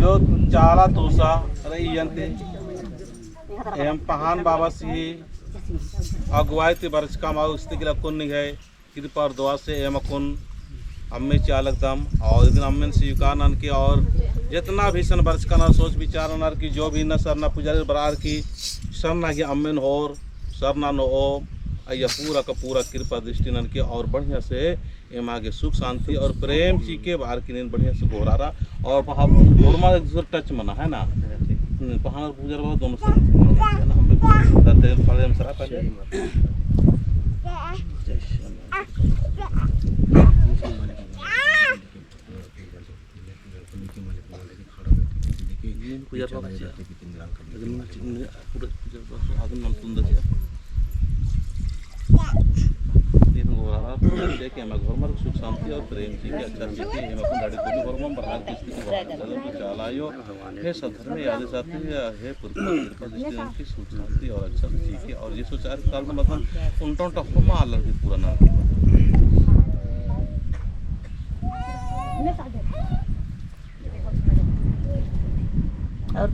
जो चाला तोसा रईयंते एम पहान बाबा सी अगुवाई ते बरस का माउ इस्तिकला कुन है कृपा और दुआ से एम कुन अम्मे चालक दम और इधर अम्मे स्वीकार नन के और जितना भी सन बरस का ना सोच विचार नर की जो भी न सरना पुजारी बरार की सरना की अम्मेन और सरना नो ओम यह पूरा का पूरा कृपा दृष्टि नन के और बढ़िया से एम आगे सुख शांति और प्रेम ची के बाहर की नींद बढ़िया से गोरा रहा और वहाँ गोरमा टच मना है ना पहाड़ पूजा दोनों है ना हम सरा पहले सुख शांति और प्रेम जी के अच्छा सीखे हम बाहर की चलायो हे सधर्म याद साथी हे की सुख शांति और अच्छा सीखे और ये सुचार काल में मतलब उनटों टप्पो में आलर भी पूरा नाम और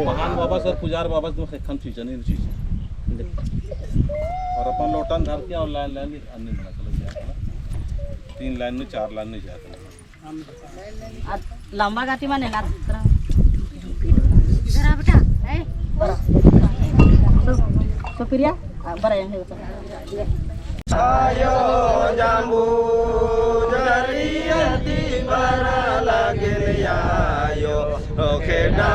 महान बाबा सर पुजार बाबा तो खन चीज नहीं चीज और अपन लोटन धर के और लाइन लाइन अन्य बना चलो जाता 3 लाइन में 4 लाइन में जाता लंबा गाती माने ना इधर आ बेटा ए तो प्रिया बरा है आयो जाम्बू जरियती बरा लागल आयो Okheda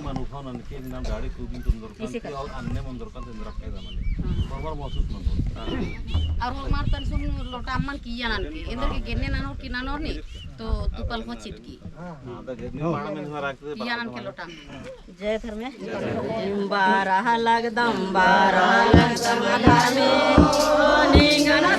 manusia nanti nam dari kubing tundurkan और अन्य मंदुरkan tundurkan zaman ini. Baru masuk mandur. और हो मारतन सुन लोटा मन किया नान की इंदर के गिरने नानोर की नानोर नी तो तुपल हो चिटकी Ada gini mana menurut rakit. किया नान के लोटा जय धर्म में बारह लगदम धामे निंगना